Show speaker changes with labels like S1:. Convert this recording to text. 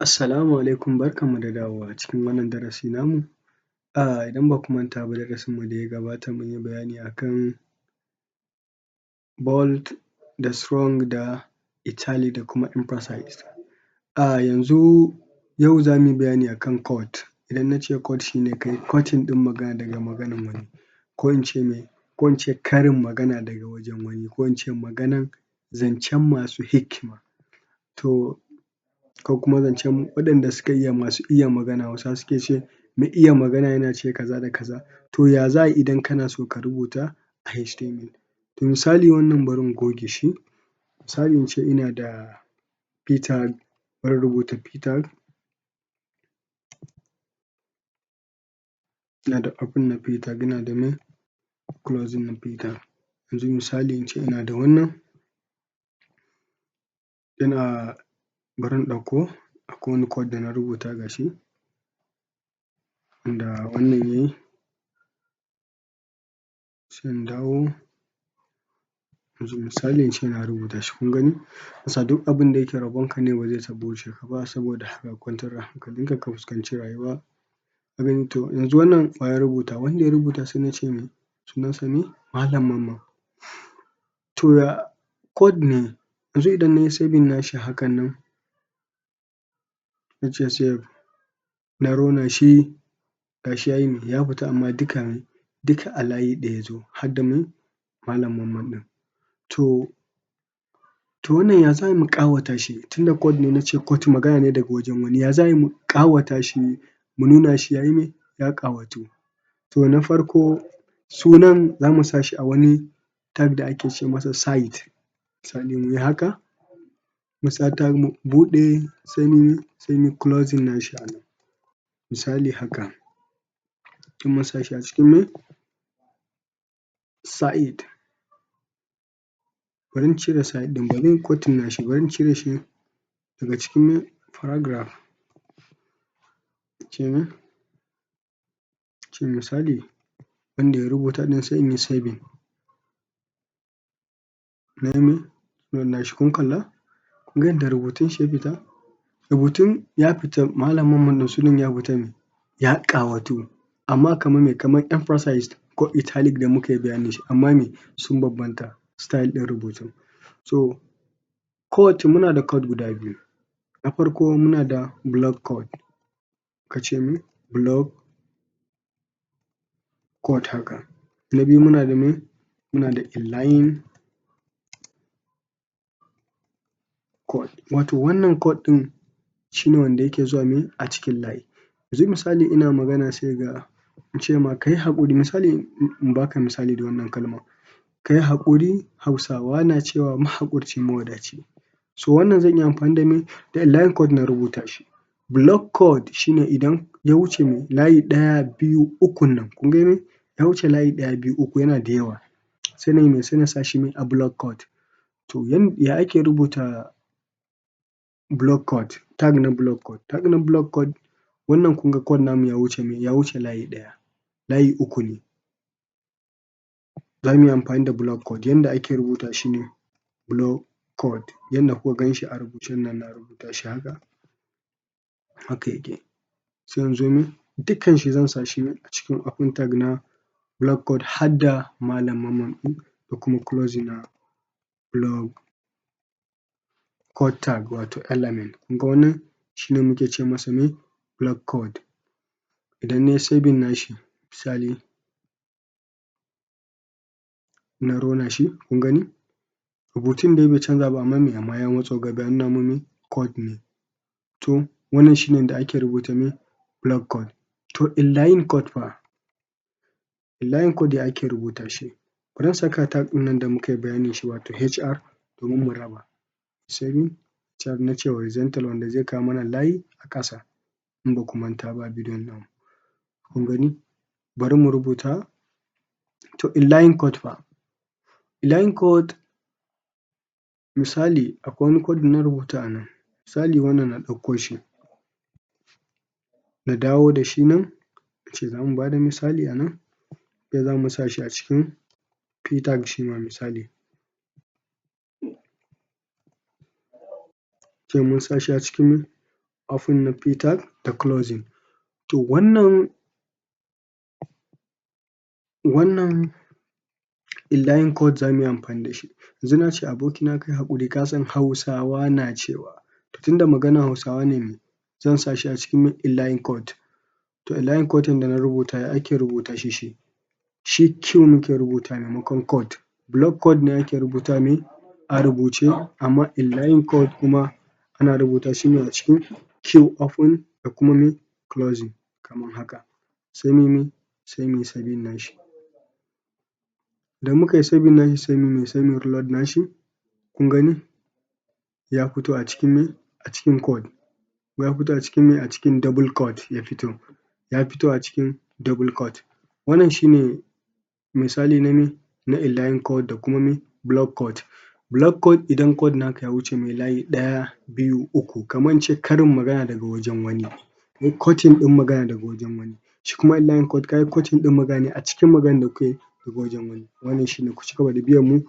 S1: Assalamu alaikum, barkanmu da dawowa cikin wannan darasi namu. Idan ba ku manta ba darasinmu da ya gabata mun yi bayani akan bold da strong da italic da kuma emphasize. Yanzu yau za mu yi bayani akan quote, idan na ce quote shi ne kai quoting ɗin magana daga maganan wani, ko in ce karin magana daga wajen wani, ko in ce maganan zancen masu hikima, to ko kuma zancen waɗanda suka iya masu iya magana, Hausawa suke ce mai iya magana yana ce kaza da kaza. To ya za a yi idan kana so ka rubuta a HTML? To misali wannan bari in goge shi, misali in ce ina da Peter, bari in rubuta Peter, ina da open na Peter, ina da me closing na Peter. Yanzu misali in ce ina da wannan, bari in ɗauko, akwai wani quote da na rubuta ga shi, wanda wannan ya yi, sai in dawo, yanzu misali in ce na rubuta shi, kun gani? Bisa duk abin da yake rabonka ne ba zai taɓa wuce ka ba, saboda haka ka kwantar da hankalinka ka fuskanci rayuwa. Ka gani, to yanzu wannan wa ya rubuta? Wanda ya rubuta sai na ce me sunansa me Malam Mamman. To ya quote ne, yanzu idan na yi saving nashi hakan nan, na ce save, na rona shi, ga shi ya yi me ya fita, amma duka me duka a layi ɗaya ya zo, har da me Malam Mamman ɗin. To wannan ya za a yi mu ƙawata shi, tunda quote ne, na ce quote magana ne daga wajen wani, ya za a yi mu ƙawata shi, mu nuna shi ya yi me ya ƙawatu? To na farko sunan za mu sa shi a wani tag da ake ce masa site, misali mu yi haka, mu sa tag, mu buɗe, sai mu yi closing nashi a nan, misali haka, sai mu sa shi a cikin me site. Bari in cire site ɗin, bari in quoting nashi, bari in cire shi daga cikin me paragraph, ce misali wanda ya rubuta ɗin, sai in yi saving, na yi me close nashi, kun kalla? Kun ga yadda rubutun shi ya fita? Rubutun ya fita, Malam Mamman ɗin sunan ya fita me ya ƙawatu, amma kaman me kaman emphasized ko italic da muka yi bayanin shi, amma me sun bambanta style ɗin rubutun. So quote muna da quote guda biyu, na farko muna da block quote, ka ce me block quote haka. Na biyu muna da me muna da inline quote, wato wannan quote ɗin shi ne wanda yake zuwa me a cikin layi. Yanzu misali ina magana sai ga in ce ma ka yi haƙuri, misali in ba ka misali da wannan kalman, ka yi haƙuri Hausawa na cewa mahaƙurci mawadaci. So wannan zan yi amfani da me da inline quote na rubuta shi. Block quote shi ne idan ya wuce me layi ɗaya, biyu, ukun nan, kun ga me ya wuce layi ɗaya, biyu, uku, yana da yawa, sai na yi me sai na sa shi me a block quote. To ya ake rubuta block quote, tag na block quote? Tag na block quote, wannan kun ga quote namu ya wuce me ya wuce layi ɗaya, layi uku ne, za mu yi amfani da block quote. Yanda ake rubuta shi ne block quote, yanda kuka gan shi a rubucen nan na rubuta shi haka, haka yake. Sai in zo me dukkan shi zan sa shi me a cikin open tag na block quote, har da Malam Mamman ɗin da kuma closing na block quote tag, wato element. Kun ga wannan shi ne muke ce masa me block quote. Idan na yi saving nashi, misali na rona shi, kun gani rubutun dai bai canza ba, amma me amma ya matso gaba, ya nuna mun me quote ne. To wannan shi ne yanda ake rubuta me block quote. To inline quote fa? Inline quote ya ake rubuta shi? Bari in saka tag ɗin nan da muka yi bayanin shi, wato HR, domin mu raba. Saving HR, na ce horizontal, wanda zai kawo mana layi a ƙasa, in ba ku manta ba a bidiyon namu. Kun gani? Bari mu rubuta, to inline quote fa? Inline quote misali akwai wani quote da na rubuta a nan, misali wannan na ɗauko shi, na dawo da shi nan, na ce za mu ba da misali a nan, sai za mu sa shi a cikin p tag shi ma misali, sai mun sa shi a cikin me open na P-tag da closing. To wannan inline code za mu yi amfani da shi. Yanzu na ce abokina ka yi haƙuri ka san Hausawa na cewa, to tunda maganar Hausawa ne zan sa shi a cikin inline code. To inline code ɗin da na rubuta ya ake rubuta shi? Shi Q muke rubutawa maimakon code. Block code ne ake rubuta mai a rubuce, amma inline code kuma ana rubuta shi ne a cikin Q open da kuma mai closing kamar haka. Sai mu yi saving nashi. Idan muka yi saving nashi sai mu reload nashi, kun gani ya fito a cikin me? A cikin code. Ya fito a cikin me? A cikin double code ya fito. Ya fito a cikin double code. Wannan shi ne misali na me? Na inline code da kuma me? Block code. Block code idan code naka ya wuce mai layi ɗaya, biyu, uku kamar in ce karin magana daga wajen wani, ka yi quoting ɗin magana daga wajen wani. Shi kuma inline code ka yi quoting ɗin magana ne a cikin maganar da kuka yi daga wajen wani. Wannan shi ne, ku cigaba da biyan mu.